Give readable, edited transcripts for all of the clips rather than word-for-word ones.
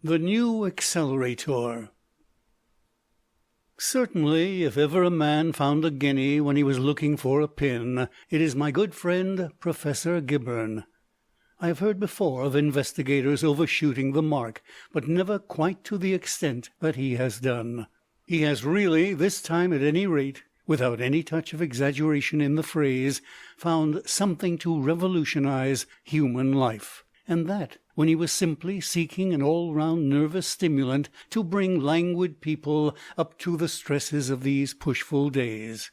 The New Accelerator. Certainly, if ever a man found a guinea when he was looking for a pin, it is my good friend Professor Gibberne. I have heard before of investigators overshooting the mark, but never quite to the extent that he has done. He has really, this time at any rate, without any touch of exaggeration in the phrase, found something to revolutionize human life, and that when he was simply seeking an all-round nervous stimulant to bring languid people up to the stresses of these pushful days.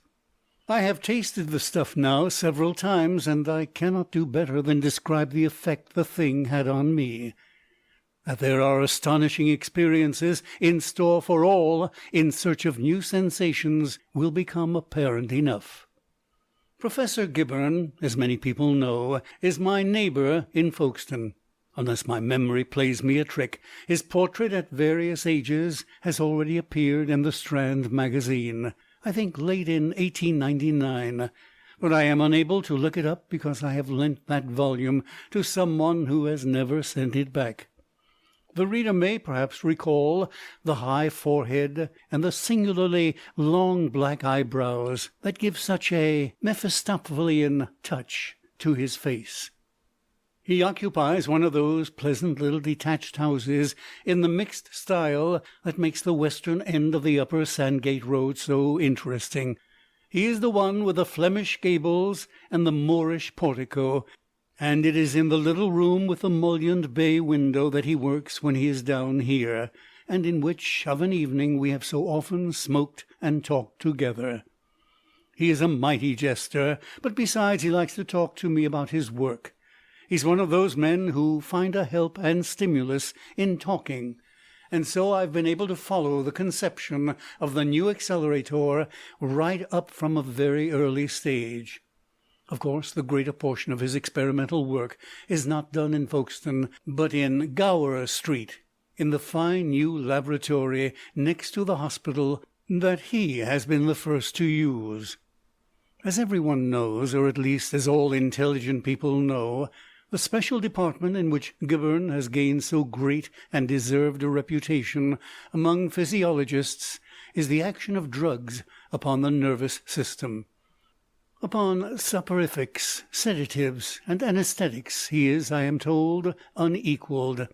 I have tasted the stuff now several times, and I cannot do better than describe the effect the thing had on me. That there are astonishing experiences in store for all in search of new sensations will become apparent enough. Professor Gibberne, as many people know, is my neighbor in Folkestone. Unless my memory plays me a trick, his portrait at various ages has already appeared in the Strand magazine, I think late in 1899, but I am unable to look it up because I have lent that volume to someone who has never sent it back. The reader may perhaps recall the high forehead and the singularly long black eyebrows that give such a Mephistophelian touch to his face. He occupies one of those pleasant little detached houses in the mixed style that makes the western end of the upper Sandgate Road so interesting. He is the one with the Flemish gables and the Moorish portico, and it is in the little room with the mullioned bay window that he works when he is down here, and in which of an evening we have so often smoked and talked together. He is a mighty jester, but besides he likes to talk to me about his work. He's one of those men who find a help and stimulus in talking, and so I've been able to follow the conception of the New Accelerator right up from a very early stage. Of course, the greater portion of his experimental work is not done in Folkestone, but in Gower Street, in the fine new laboratory next to the hospital that he has been the first to use. As everyone knows, or at least as all intelligent people know, the special department in which Gibberne has gained so great and deserved a reputation among physiologists is the action of drugs upon the nervous system. Upon soporifics, sedatives, and anesthetics he is, I am told, unequalled.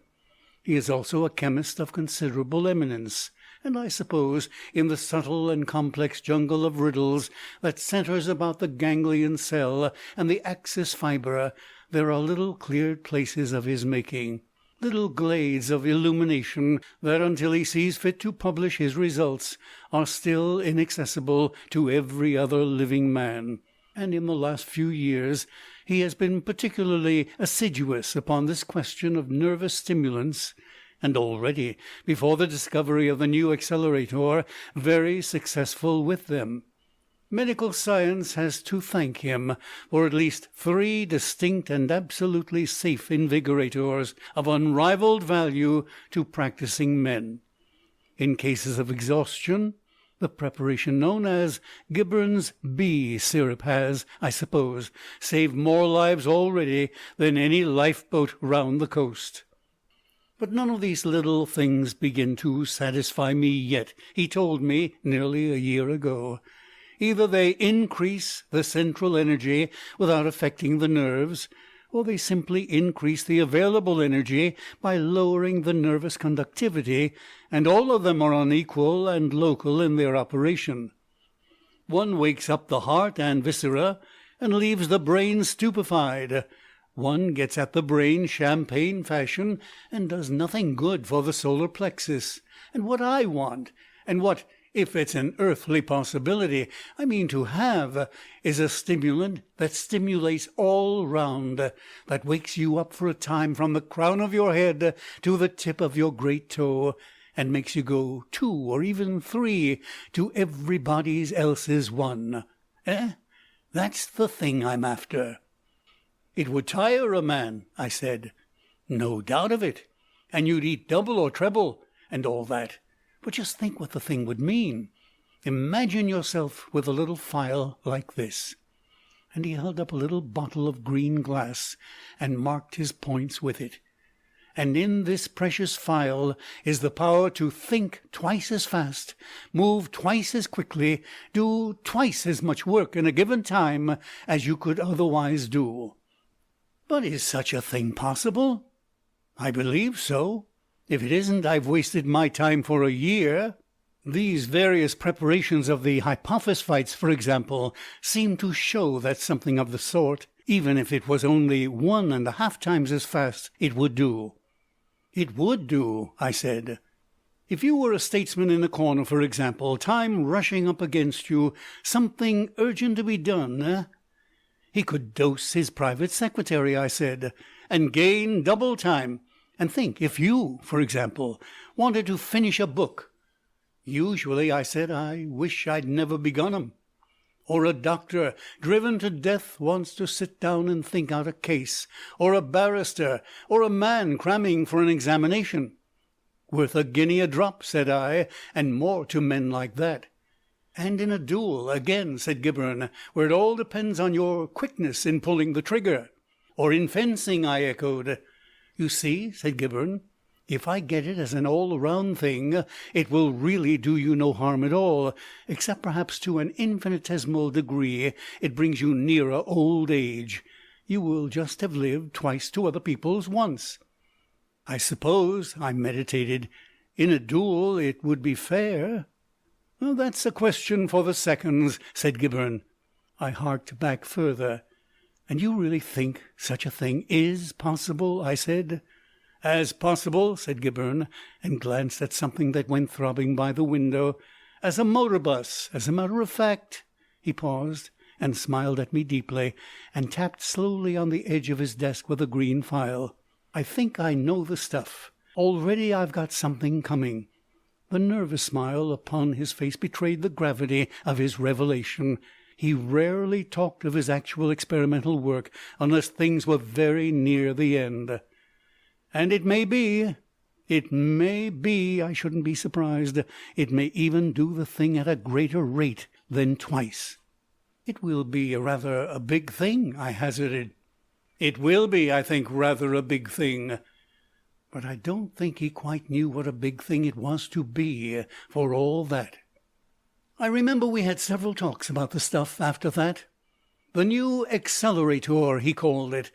He is also a chemist of considerable eminence, and I suppose in the subtle and complex jungle of riddles that centres about the ganglion cell and the axis fibre there are little cleared places of his making, little glades of illumination that, until he sees fit to publish his results, are still inaccessible to every other living man. And in the last few years he has been particularly assiduous upon this question of nervous stimulants, and already, before the discovery of the New Accelerator, very successful with them. Medical science has to thank him for at least 3 distinct and absolutely safe invigorators of unrivalled value to practising men. In cases of exhaustion, the preparation known as Gibberne's bee syrup has, I suppose, saved more lives already than any lifeboat round the coast. But none of these little things begin to satisfy me yet, he told me nearly a year ago. Either they increase the central energy without affecting the nerves, or they simply increase the available energy by lowering the nervous conductivity, and all of them are unequal and local in their operation. One wakes up the heart and viscera and leaves the brain stupefied. One gets at the brain champagne fashion and does nothing good for the solar plexus. And what I want, and what, if it's an earthly possibility, I mean to have, is a stimulant that stimulates all round, that wakes you up for a time from the crown of your head to the tip of your great toe, and makes you go 2 or even 3 to everybody's else's 1. That's the thing I'm after. It would tire a man, I said. No doubt of it. And you'd eat double or treble, and all that. But just think what the thing would mean. Imagine yourself with a little phial like this." And he held up a little bottle of green glass, and marked his points with it. And in this precious phial is the power to think twice as fast, move twice as quickly, do twice as much work in a given time as you could otherwise do." "But is such a thing possible?" "I believe so. If it isn't, I've wasted my time for a year. These various preparations of the hypophosphites, for example, seem to show that something of the sort, even if it was only 1.5 times as fast, it would do." "It would do," I said. "If you were a statesman in a corner, for example, time rushing up against you, something urgent to be done, eh?" "He could dose his private secretary," I said, "and gain double time. And think, if you, for example, wanted to finish a book—" "Usually," I said, "I wish I'd never begun 'em." "Or a doctor, driven to death, wants to sit down and think out a case. Or a barrister, or a man cramming for an examination." "Worth a guinea a drop," said I, "and more to men like that." "And in a duel, again," said Gibberne, "where it all depends on your quickness in pulling the trigger." "Or in fencing," I echoed. "You see," said Gibberne, "if I get it as an all-round thing, it will really do you no harm at all, except perhaps to an infinitesimal degree it brings you nearer old age. You will just have lived twice to other people's once." "I suppose," I meditated, "in a duel it would be fair." "That's a question for the seconds," said Gibberne. I harked back further. "And you really think such a thing is possible?" I said. "As possible," said Gibberne, and glanced at something that went throbbing by the window, "as a motor bus. As a matter of fact—" He paused and smiled at me deeply, and tapped slowly on the edge of his desk with a green file. "I think I know the stuff. Already I've got something coming." The nervous smile upon his face betrayed the gravity of his revelation. He rarely talked of his actual experimental work unless things were very near the end. "And it may be, I shouldn't be surprised, it may even do the thing at a greater rate than twice." "It will be rather a big thing," I hazarded. "It will be, I think, rather a big thing." But I don't think he quite knew what a big thing it was to be, for all that. I remember we had several talks about the stuff after that. The new Accelerator, he called it,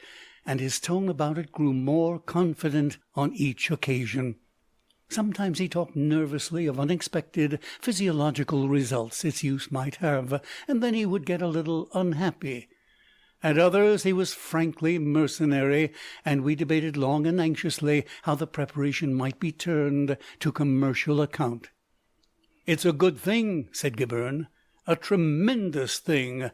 and his tone about it grew more confident on each occasion. Sometimes he talked nervously of unexpected physiological results its use might have, and then he would get a little unhappy. At others he was frankly mercenary, and we debated long and anxiously how the preparation might be turned to commercial account. "It's a good thing," said Gibberne, "a tremendous thing.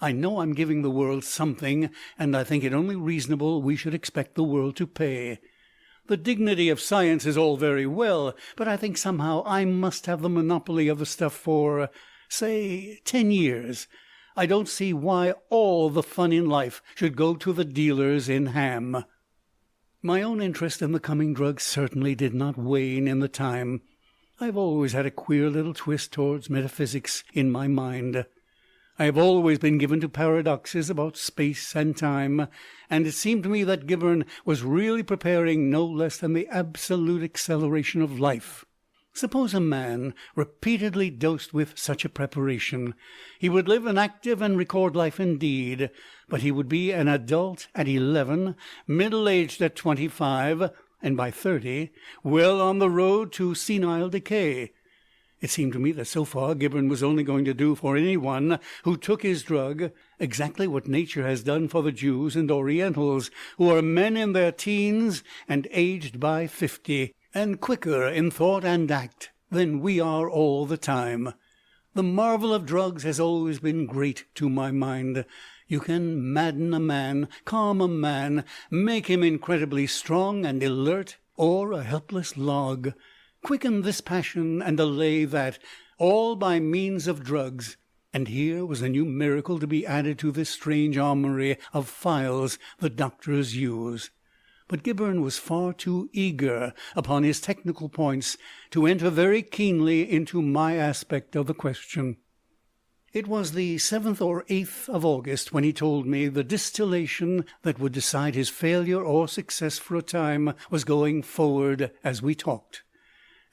I know I'm giving the world something, and I think it only reasonable we should expect the world to pay. The dignity of science is all very well, but I think somehow I must have the monopoly of the stuff for, say, 10 years. I don't see why all the fun in life should go to the dealers in ham." My own interest in the coming drug certainly did not wane in the time. I have always had a queer little twist towards metaphysics in my mind. I have always been given to paradoxes about space and time, and it seemed to me that Gibberne was really preparing no less than the absolute acceleration of life. Suppose a man repeatedly dosed with such a preparation. He would live an active and record life indeed, but he would be an adult at 11, middle-aged at 25, and by 30 well on the road to senile decay. It seemed to me that so far Gibberne was only going to do for anyone who took his drug exactly what nature has done for the Jews and Orientals, who are men in their teens and aged by 50, and quicker in thought and act than we are all the time. The marvel of drugs has always been great to my mind. You can madden a man, calm a man, make him incredibly strong and alert, or a helpless log, quicken this passion and allay that, all by means of drugs. And here was a new miracle to be added to this strange armory of phials the doctors use. But Gibberne was far too eager upon his technical points to enter very keenly into my aspect of the question. It was the 7th or 8th of August when he told me the distillation that would decide his failure or success for a time was going forward as we talked.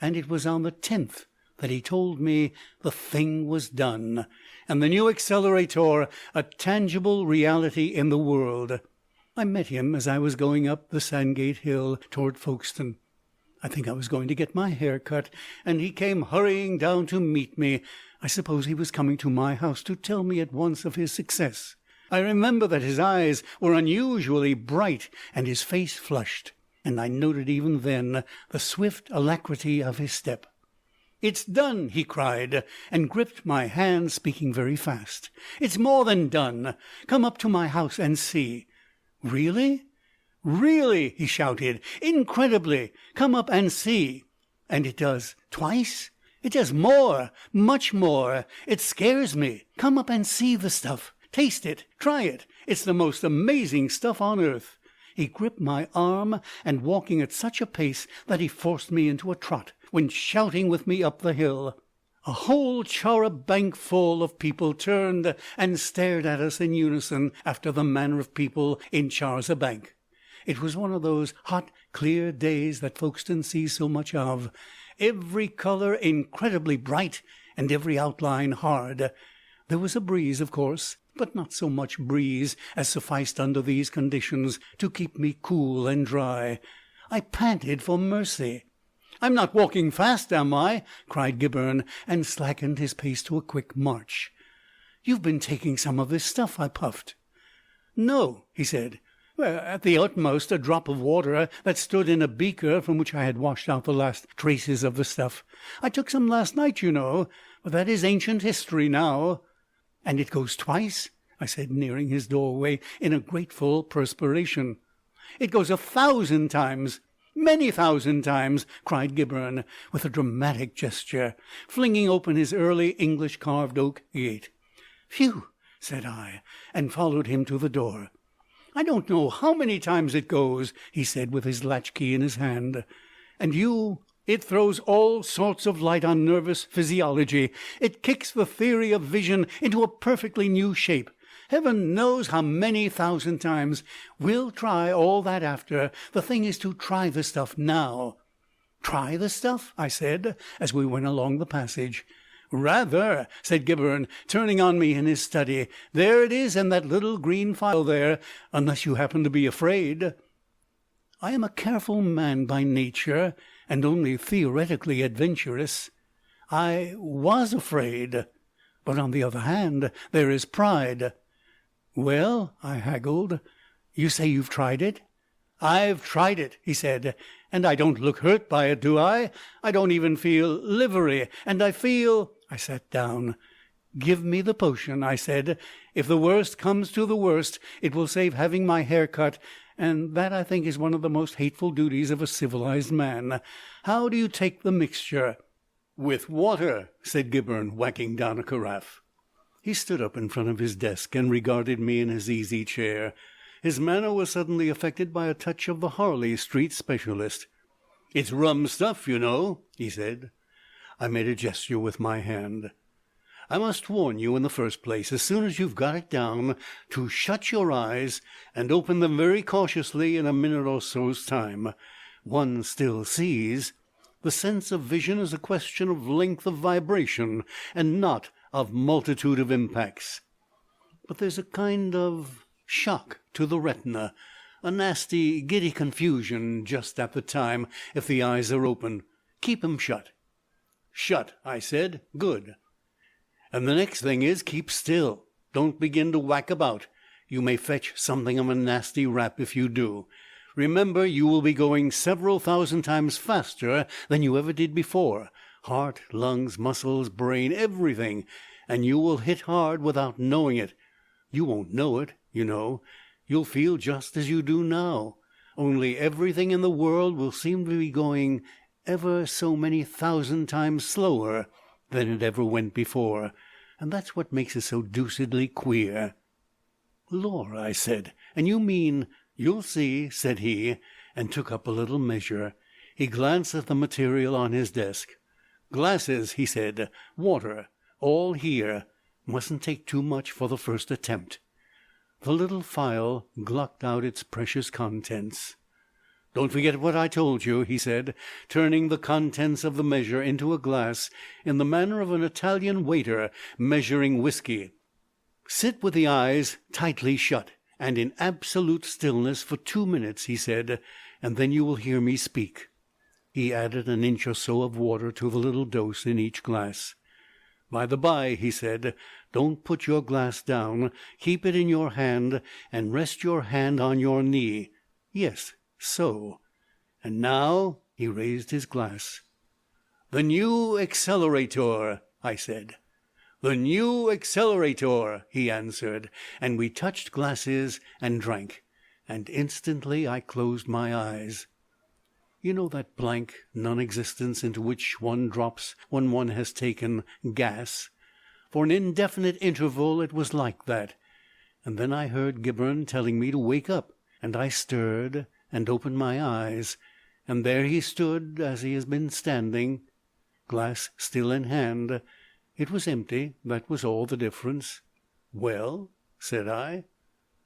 And it was on the 10th that he told me the thing was done, and the new Accelerator a tangible reality in the world. I met him as I was going up the Sandgate Hill toward Folkestone. I think I was going to get my hair cut, and he came hurrying down to meet me. I suppose he was coming to my house to tell me at once of his success. I remember that his eyes were unusually bright and his face flushed, and I noted even then the swift alacrity of his step. "It's done!" he cried, and gripped my hand, speaking very fast. "It's more than done. Come up to my house and see." "Really?" "Really!" he shouted. "Incredibly! Come up and see." "And it does twice?" "It does more, much more. It scares me. Come up and see the stuff. Taste it. Try it. It's the most amazing stuff on earth." He gripped my arm, and walking at such a pace that he forced me into a trot, went shouting with me up the hill. A whole char-a-banc full of people turned and stared at us in unison, after the manner of people in Chars-a-Banc. It was one of those hot, clear days that Folkestone sees so much of, every colour incredibly bright and every outline hard. There was a breeze, of course, but not so much breeze as sufficed under these conditions to keep me cool and dry. I panted for mercy. "I'm not walking fast, am I?" cried Gibberne, and slackened his pace to a quick march. "You've been taking some of this stuff," I puffed. "No," he said. "Well, at the utmost a drop of water that stood in a beaker from which I had washed out the last traces of the stuff. I took some last night, you know, but that is ancient history now." "And it goes twice?" I said, nearing his doorway in a grateful perspiration. "It goes 1,000 times. Many thousand times," cried Gibberne, with a dramatic gesture, flinging open his early English carved oak gate. "Phew!" said I, and followed him to the door. "I don't know how many times it goes," he said, with his latchkey in his hand. "And you—" "It throws all sorts of light on nervous physiology. It kicks the theory of vision into a perfectly new shape. Heaven knows how many thousand times. We'll try all that after. The thing is to try the stuff now." "Try the stuff?" I said, as we went along the passage. "Rather," said Gibberne, turning on me in his study. "There it is in that little green phial there, unless you happen to be afraid." I am a careful man by nature, and only theoretically adventurous. I was afraid. But on the other hand, there is pride. "Well," I haggled, "you say you've tried it?" "I've tried it," he said, "and I don't look hurt by it, do I? I don't even feel livery, and I feel—" I sat down. "Give me the potion," I said. "If the worst comes to the worst, it will save having my hair cut, and that, I think, is one of the most hateful duties of a civilized man. How do you take the mixture?" "With water," said Gibberne, whacking down a carafe. He stood up in front of his desk and regarded me in his easy chair. His manner was suddenly affected by a touch of the Harley Street specialist. "It's rum stuff, you know," he said. I made a gesture with my hand. "I must warn you in the first place, as soon as you've got it down, to shut your eyes and open them very cautiously in a minute or so's time. One still sees. The sense of vision is a question of length of vibration, and not of multitude of impacts. But there's a kind of shock to the retina, a nasty, giddy confusion just at the time, if the eyes are open. Keep 'em shut." "Shut," I said. "Good. And the next thing is, keep still. Don't begin to whack about. You may fetch something of a nasty rap if you do. Remember, you will be going several thousand times faster than you ever did before. Heart, lungs, muscles, brain, everything. And you will hit hard without knowing it. You won't know it, you know. You'll feel just as you do now. Only everything in the world will seem to be going ever so many thousand times slower than it ever went before. And that's what makes it so deucedly queer." "Lor," I said, "and you mean—" "You'll see," said he, and took up a little measure. He glanced at the material on his desk. "Glasses," he said. "Water. All here. Mustn't take too much for the first attempt." The little phial glucked out its precious contents. "Don't forget what I told you," he said, turning the contents of the measure into a glass in the manner of an Italian waiter measuring whiskey. "Sit with the eyes tightly shut and in absolute stillness for 2 minutes," he said, "and then you will hear me speak." He added an inch or so of water to the little dose in each glass. "By the by," he said, "don't put your glass down. Keep it in your hand, and rest your hand on your knee. Yes, so. And now," he raised his glass. "The new Accelerator," I said. "The new Accelerator," he answered, and we touched glasses and drank, and instantly I closed my eyes. You know that blank non-existence into which one drops when one has taken gas? For an indefinite interval it was like that. And then I heard Gibberne telling me to wake up, and I stirred and opened my eyes, and there he stood as he has been standing, glass still in hand. It was empty, that was all the difference. "Well?" said I.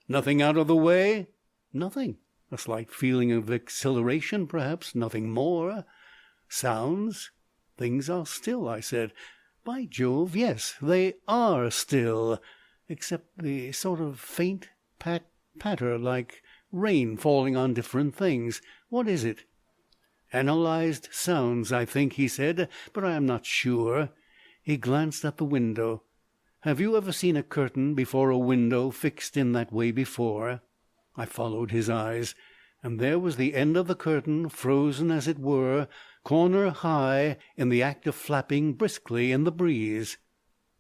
"Nothing out of the way?" "Nothing. A slight feeling of exhilaration, perhaps, nothing more." "Sounds?" "Things are still," I said. "By Jove, yes, they are still, except the sort of faint patter like rain falling on different things. What is it?" "Analyzed sounds, I think," he said, "but I am not sure." He glanced at the window. "Have you ever seen a curtain before a window fixed in that way before?" I followed his eyes, and there was the end of the curtain, frozen as it were, corner high, in the act of flapping briskly in the breeze.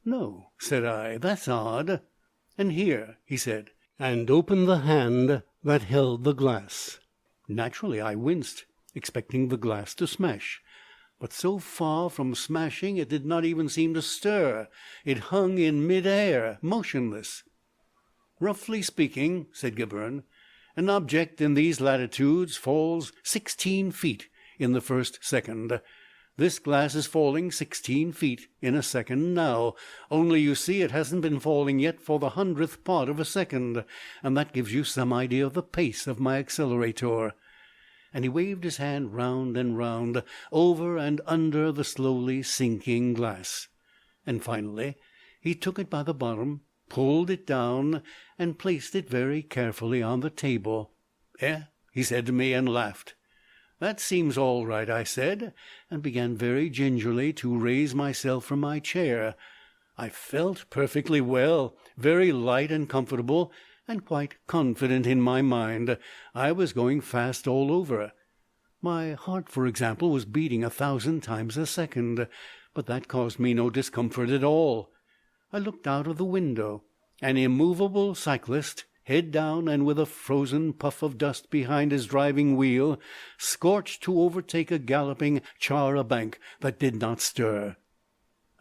"No," said I, "that's odd." "And here," he said, and opened the hand that held the glass. Naturally I winced, expecting the glass to smash. But so far from smashing, it did not even seem to stir. It hung in mid-air, motionless. "Roughly speaking," said Gibberne, "an object in these latitudes falls 16 feet in the first second. This glass is falling 16 feet in a second now, only you see it hasn't been falling yet for the 100th part of a second, and that gives you some idea of the pace of my Accelerator." And he waved his hand round and round, over and under the slowly sinking glass. And finally he took it by the bottom, pulled it down, and placed it very carefully on the table. "Eh?" he said to me, and laughed. "That seems all right," I said, and began very gingerly to raise myself from my chair. I felt perfectly well, very light and comfortable, and quite confident in my mind. I was going fast all over. My heart, for example, was beating 1,000 times a second, but that caused me no discomfort at all. I looked out of the window. An immovable cyclist, head down and with a frozen puff of dust behind his driving wheel, scorched to overtake a galloping char-a-banc that did not stir.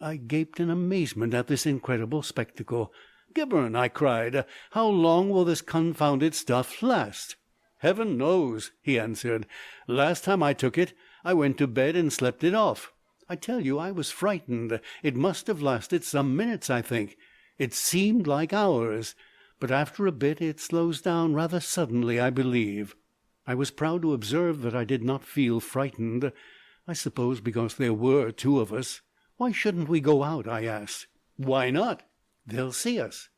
I gaped in amazement at this incredible spectacle. "Gibberne," I cried, "how long will this confounded stuff last?" "Heaven knows," he answered. "Last time I took it, I went to bed and slept it off. I tell you, I was frightened. It must have lasted some minutes, I think. It seemed like hours. But after a bit it slows down rather suddenly, I believe." I was proud to observe that I did not feel frightened, I suppose because there were 2 of us. "Why shouldn't we go out?" I asked. "Why not?" "They'll see us."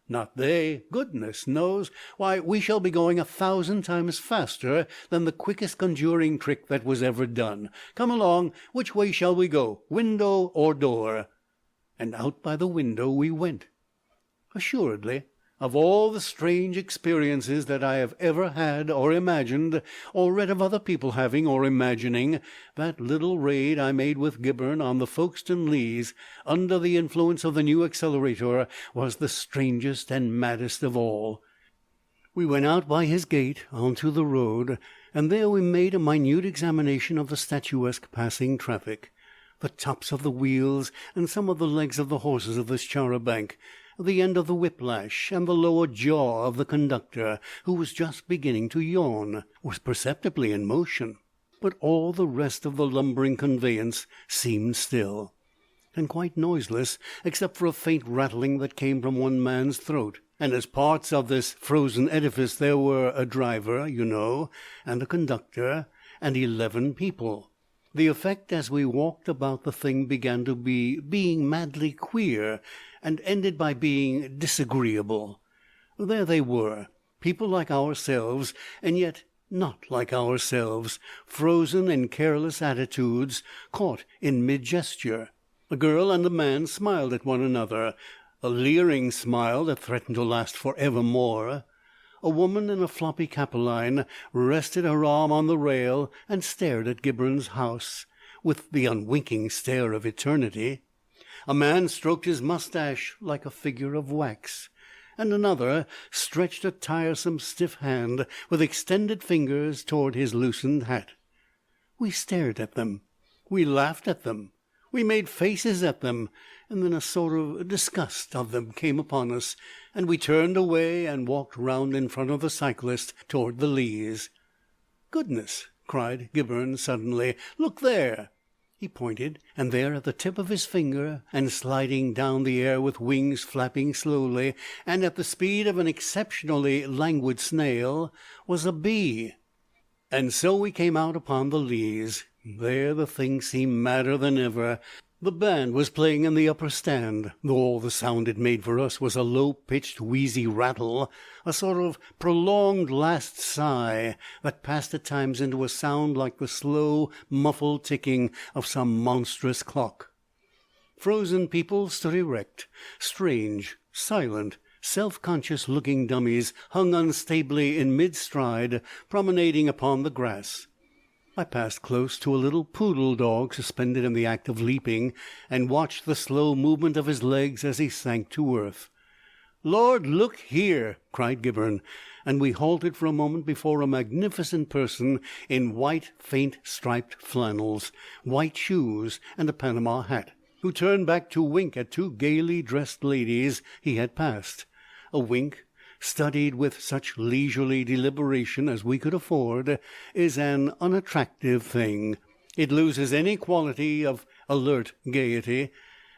"Not they. Goodness knows. Why, we shall be going 1,000 times faster than the quickest conjuring trick that was ever done. Come along. Which way shall we go, window or door?" And out by the window we went. Assuredly, of all the strange experiences that I have ever had or imagined, or read of other people having or imagining, that little raid I made with Gibberne on the Folkestone Leas, under the influence of the new Accelerator, was the strangest and maddest of all. We went out by his gate onto the road, and there we made a minute examination of the statuesque passing traffic, the tops of the wheels and some of the legs of the horses of this char-a-banc, the end of the whiplash, and the lower jaw of the conductor, who was just beginning to yawn, was perceptibly in motion, but all the rest of the lumbering conveyance seemed still. and quite noiseless, except for a faint rattling that came from one man's throat. And as parts of this frozen edifice there were a driver, you know, and a conductor, and 11 people. The effect as we walked about the thing began to be being madly queer, and ended by being disagreeable. There they were, people like ourselves, and yet not like ourselves, frozen in careless attitudes, caught in mid-gesture. A girl and a man smiled at one another, a leering smile that threatened to last for evermore. A woman in a floppy capeline rested her arm on the rail and stared at Gibberne's house with the unwinking stare of eternity. A man stroked his moustache like a figure of wax, and another stretched a tiresome stiff hand with extended fingers toward his loosened hat. We stared at them. We laughed at them. We made faces at them, and then a sort of disgust of them came upon us, and we turned away and walked round in front of the cyclist toward the Leas. "Goodness!" cried Gibberne suddenly. "Look there!" He pointed, and there at the tip of his finger, and sliding down the air with wings flapping slowly, and at the speed of an exceptionally languid snail, was a bee. And so we came out upon the Leas. There the thing seemed madder than ever. The band was playing in the upper stand, though all the sound it made for us was a low-pitched, wheezy rattle, a sort of prolonged last sigh that passed at times into a sound like the slow, muffled ticking of some monstrous clock. Frozen people stood erect, strange, silent, self-conscious looking dummies hung unstably in mid-stride, promenading upon the grass. I passed close to a little poodle dog suspended in the act of leaping, and watched the slow movement of his legs as he sank to earth. "Lord, look here!" cried Gibberne, and we halted for a moment before a magnificent person in white, faint striped flannels, white shoes, and a Panama hat, who turned back to wink at 2 gaily dressed ladies he had passed. A wink, studied with such leisurely deliberation as we could afford, is an unattractive thing. It loses any quality of alert gaiety,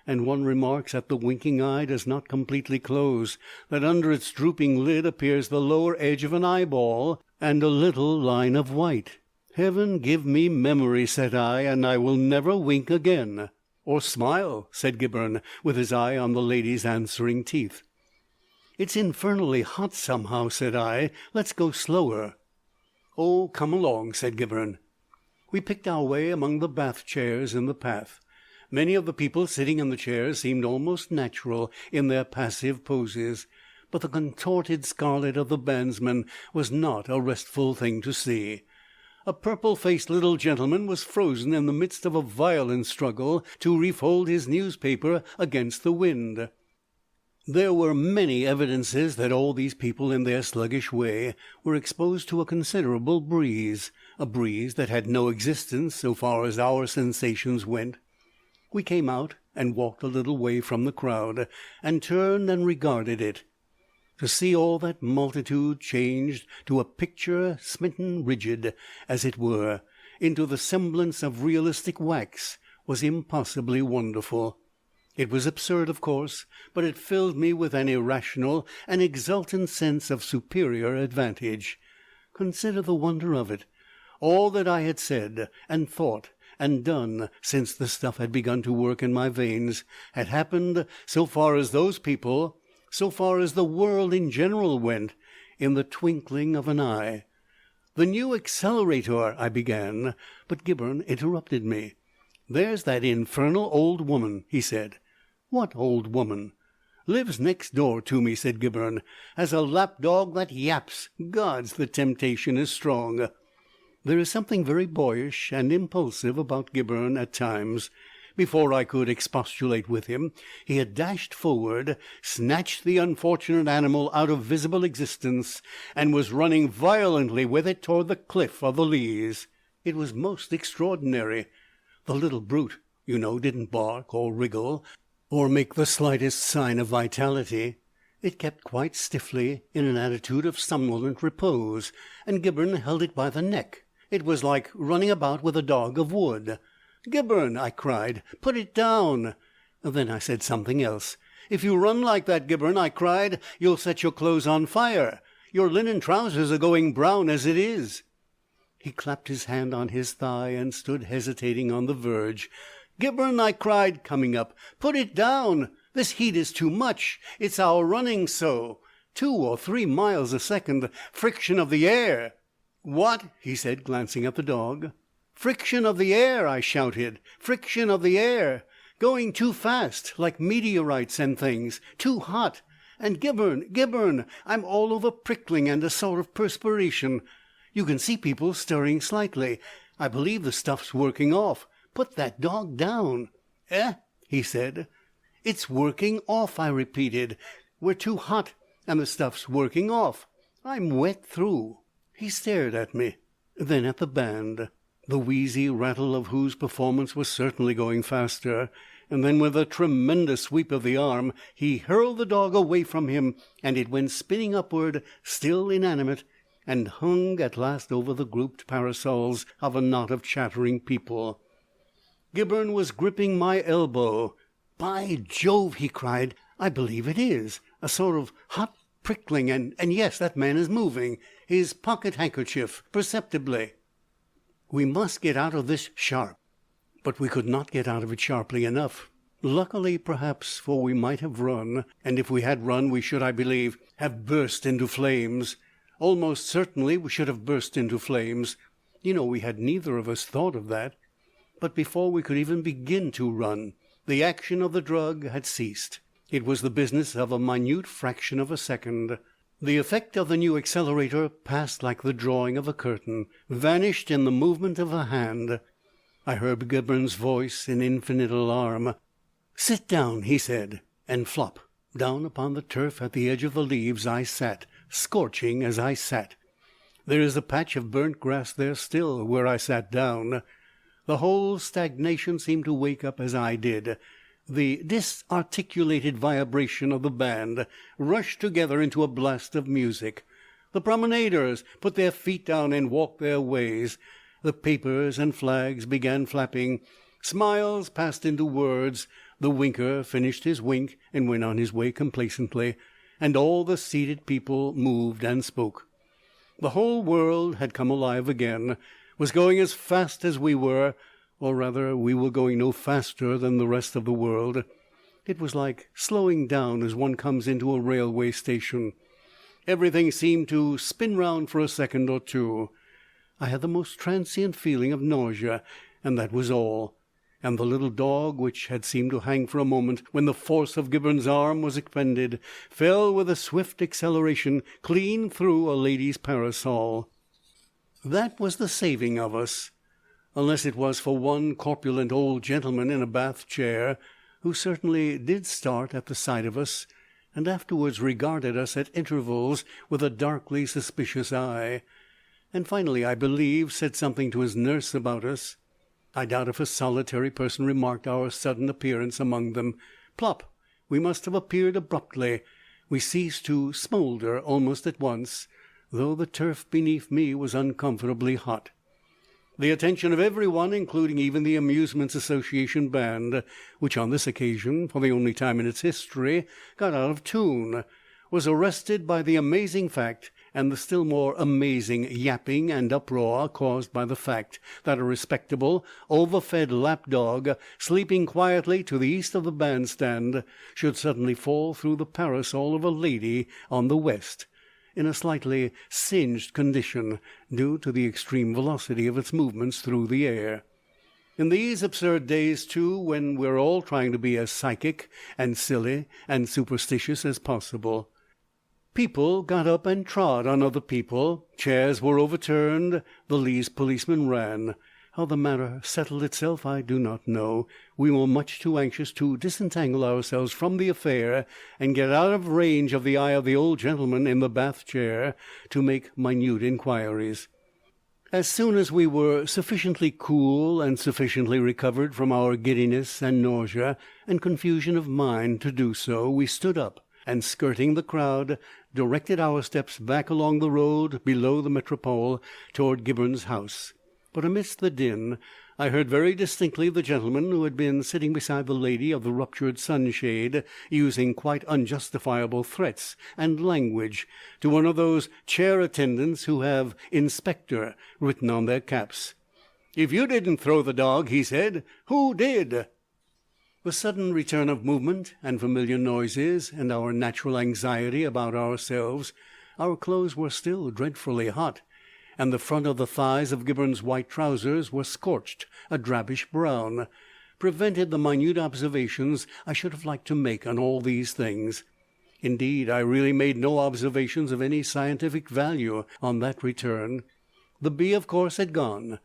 and one remarks that the winking eye does not completely close, that under its drooping lid appears the lower edge of an eyeball and a little line of white. "Heaven give me memory," said I, "and I will never wink again." "Or smile," said Gibberne, with his eye on the lady's answering teeth. "It's infernally hot somehow," said I. "Let's go slower." "Oh, come along," said Gibberne. We picked our way among the bath chairs in the path. Many of the people sitting in the chairs seemed almost natural in their passive poses, but the contorted scarlet of the bandsman was not a restful thing to see. A purple-faced little gentleman was frozen in the midst of a violent struggle to refold his newspaper against the wind. There were many evidences that all these people in their sluggish way were exposed to a considerable breeze, a breeze that had no existence so far as our sensations went. We came out and walked a little way from the crowd, and turned and regarded it. To see all that multitude changed to a picture smitten rigid, as it were, into the semblance of realistic wax, was impossibly wonderful. It was absurd, of course, but it filled me with an irrational, an exultant sense of superior advantage. Consider the wonder of it. All that I had said and thought and done since the stuff had begun to work in my veins had happened, so far as those people, so far as the world in general went, in the twinkling of an eye. "The new Accelerator," I began, but Gibberne interrupted me. "There's that infernal old woman," he said. "What old woman?" "Lives next door to me," said Gibberne. "Has a lapdog that yaps. Gods, the temptation is strong." There is something very boyish and impulsive about Gibberne at times. Before I could expostulate with him, he had dashed forward, snatched the unfortunate animal out of visible existence, and was running violently with it toward the cliff of the Leas. It was most extraordinary. The little brute, you know, didn't bark or wriggle or make the slightest sign of vitality. It kept quite stiffly in an attitude of somnolent repose, and Gibberne held it by the neck. It was like running about with a dog of wood. "Gibberne," I cried, "put it down!" Then I said something else. "If you run like that, Gibberne," I cried, "you'll set your clothes on fire. Your linen trousers are going brown as it is." He clapped his hand on his thigh and stood hesitating on the verge. "Gibberne," I cried, coming up, "put it down. This heat is too much. It's our running so. 2 or 3 miles a second. Friction of the air." "What?" he said, glancing at the dog. "Friction of the air," I shouted. "Friction of the air. Going too fast, like meteorites and things. Too hot. And Gibberne, I'm all over prickling and a sort of perspiration. You can see people stirring slightly. I believe the stuff's working off. Put that dog down." "Eh?" he said. "It's working off," I repeated. "We're too hot, and the stuff's working off. I'm wet through." He stared at me, then at the band, the wheezy rattle of whose performance was certainly going faster, and then with a tremendous sweep of the arm he hurled the dog away from him, and it went spinning upward, still inanimate, and hung at last over the grouped parasols of a knot of chattering people. Gibberne was gripping my elbow. "By Jove!" he cried, "I believe it is a sort of hot prickling, and yes, that man is moving his pocket handkerchief perceptibly. We must get out of this sharp." But we could not get out of it sharply enough. Luckily, perhaps, for we might have run, and if we had run we should, I believe, have burst into flames. Almost certainly we should have burst into flames. You know, we had neither of us thought of that. But before we could even begin to run, the action of the drug had ceased. It was the business of a minute fraction of a second. The effect of the new accelerator passed like the drawing of a curtain, vanished in the movement of a hand. I heard Gibberne's voice in infinite alarm. "Sit down," he said, and flop, down upon the turf at the edge of the leaves I sat, scorching as I sat. There is a patch of burnt grass there still, where I sat down. The whole stagnation seemed to wake up as I did. The disarticulated vibration of the band rushed together into a blast of music. The promenaders put their feet down and walked their ways. The papers and flags began flapping. Smiles passed into words. The winker finished his wink and went on his way complacently, and all the seated people moved and spoke. The whole world had come alive again, was going as fast as we were, or rather we were going no faster than the rest of the world. It was like slowing down as one comes into a railway station. Everything seemed to spin round for a second or two. I had the most transient feeling of nausea, and that was all. And the little dog, which had seemed to hang for a moment when the force of Gibberne's arm was expended, fell with a swift acceleration clean through a lady's parasol. That was the saving of us, unless it was for one corpulent old gentleman in a bath chair, who certainly did start at the sight of us, and afterwards regarded us at intervals with a darkly suspicious eye, and finally, I believe, said something to his nurse about us. I doubt if a solitary person remarked our sudden appearance among them. Plop! We must have appeared abruptly. We ceased to smoulder almost at once, though the turf beneath me was uncomfortably hot. The attention of everyone, including even the Amusements Association band, which on this occasion, for the only time in its history, got out of tune, was arrested by the amazing fact, and the still more amazing yapping and uproar caused by the fact that a respectable, overfed lap-dog, sleeping quietly to the east of the bandstand, should suddenly fall through the parasol of a lady on the west, in a slightly singed condition, due to the extreme velocity of its movements through the air. In these absurd days, too, when we're all trying to be as psychic and silly and superstitious as possible, people got up and trod on other people, chairs were overturned, the Leas policeman ran. How the matter settled itself I do not know. We were much too anxious to disentangle ourselves from the affair and get out of range of the eye of the old gentleman in the bath chair to make minute inquiries. As soon as we were sufficiently cool and sufficiently recovered from our giddiness and nausea and confusion of mind to do so, we stood up, and skirting the crowd, directed our steps back along the road below the Metropole toward Gibberne's house. But amidst the din, I heard very distinctly the gentleman who had been sitting beside the lady of the ruptured sunshade using quite unjustifiable threats and language to one of those chair attendants who have "Inspector" written on their caps. "If you didn't throw the dog," he said, "who did?" The sudden return of movement and familiar noises, and our natural anxiety about ourselves, our clothes were still dreadfully hot, and the front of the thighs of Gibbon's white trousers were scorched a drabbish brown, prevented the minute observations I should have liked to make on all these things. Indeed, I really made no observations of any scientific value on that return. The bee, of course, had gone.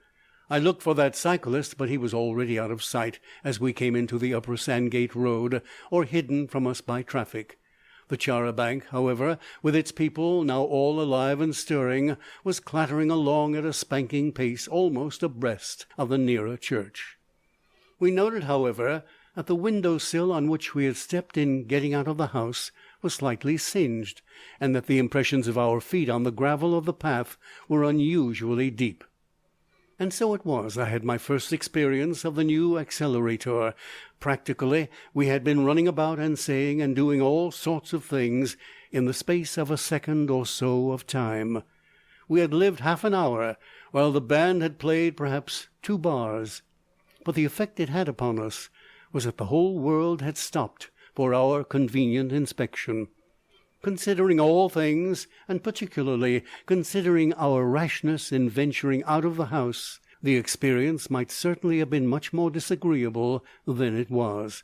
I looked for that cyclist, but he was already out of sight as we came into the upper Sandgate road, or hidden from us by traffic. The char-a-banc, however, with its people now all alive and stirring, was clattering along at a spanking pace almost abreast of the nearer church. We noted, however, that the window-sill on which we had stepped in getting out of the house was slightly singed, and that the impressions of our feet on the gravel of the path were unusually deep. And so it was I had my first experience of the new Accelerator. Practically, we had been running about and saying and doing all sorts of things in the space of a second or so of time. We had lived half an hour, while the band had played perhaps 2 bars. But the effect it had upon us was that the whole world had stopped for our convenient inspection. Considering all things, and particularly considering our rashness in venturing out of the house, the experience might certainly have been much more disagreeable than it was.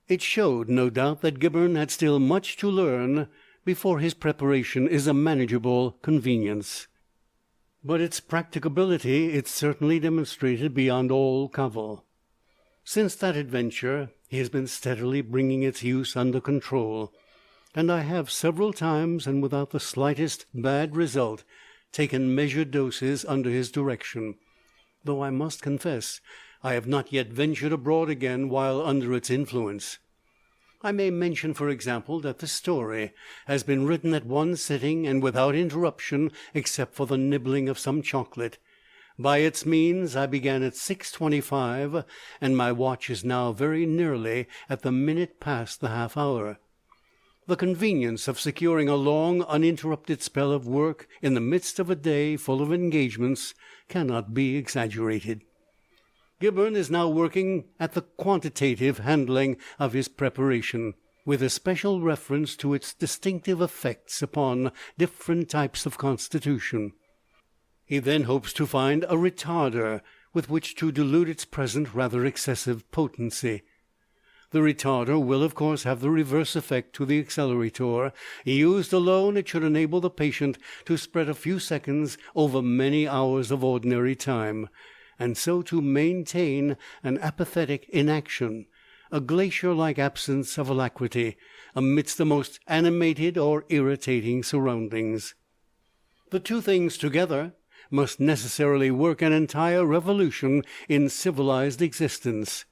It showed, no doubt, that Gibbon had still much to learn before his preparation is a manageable convenience. But its practicability it certainly demonstrated beyond all cavil. Since that adventure he has been steadily bringing its use under control, and I have several times, and without the slightest bad result, taken measured doses under his direction, though I must confess I have not yet ventured abroad again while under its influence. I may mention, for example, that this story has been written at one sitting and without interruption except for the nibbling of some chocolate. By its means I began at 6:25, and my watch is now very nearly at the minute past the half hour. The convenience of securing a long, uninterrupted spell of work in the midst of a day full of engagements cannot be exaggerated. Gibbon is now working at the quantitative handling of his preparation, with especial reference to its distinctive effects upon different types of constitution. He then hopes to find a retarder with which to dilute its present rather excessive potency. The retarder will, of course, have the reverse effect to the Accelerator. Used alone, it should enable the patient to spread a few seconds over many hours of ordinary time, and so to maintain an apathetic inaction, a glacier-like absence of alacrity, amidst the most animated or irritating surroundings. The two things together must necessarily work an entire revolution in civilized existence.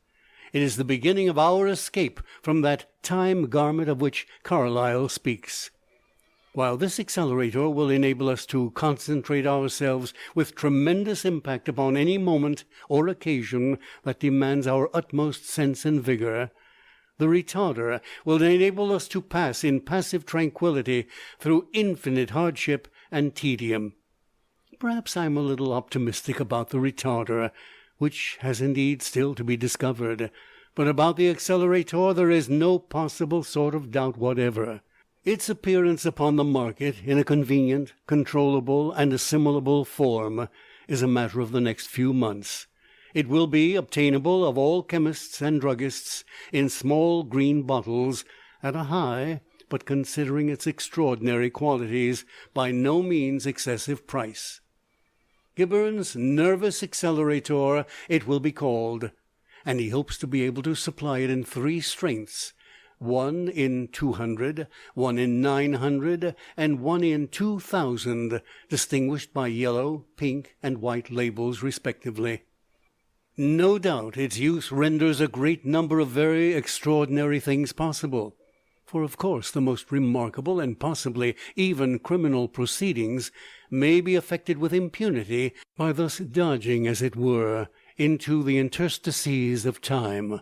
It is the beginning of our escape from that time garment of which Carlyle speaks. While this Accelerator will enable us to concentrate ourselves with tremendous impact upon any moment or occasion that demands our utmost sense and vigor, the retarder will enable us to pass in passive tranquillity through infinite hardship and tedium. Perhaps I am a little optimistic about the retarder, which has indeed still to be discovered, but about the Accelerator there is no possible sort of doubt whatever. Its appearance upon the market in a convenient, controllable, and assimilable form is a matter of the next few months. It will be obtainable of all chemists and druggists in small green bottles, at a high, but considering its extraordinary qualities, by no means excessive price. Gibbon's Nervous Accelerator it will be called, and he hopes to be able to supply it in 3 strengths, one in 200, one in 900, and one in 2000, distinguished by yellow, pink, and white labels respectively. No doubt its use renders a great number of very extraordinary things possible, for of course the most remarkable and possibly even criminal proceedings may be effected with impunity by thus dodging, as it were, into the interstices of time.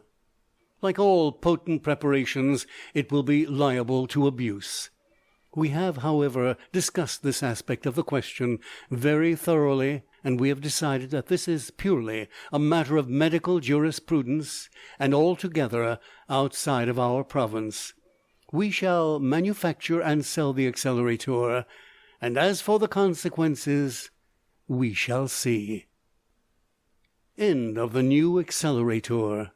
Like all potent preparations, it will be liable to abuse. We have, however, discussed this aspect of the question very thoroughly, and we have decided that this is purely a matter of medical jurisprudence and altogether outside of our province. We shall manufacture and sell the Accelerator, and as for the consequences, we shall see. End of the new Accelerator.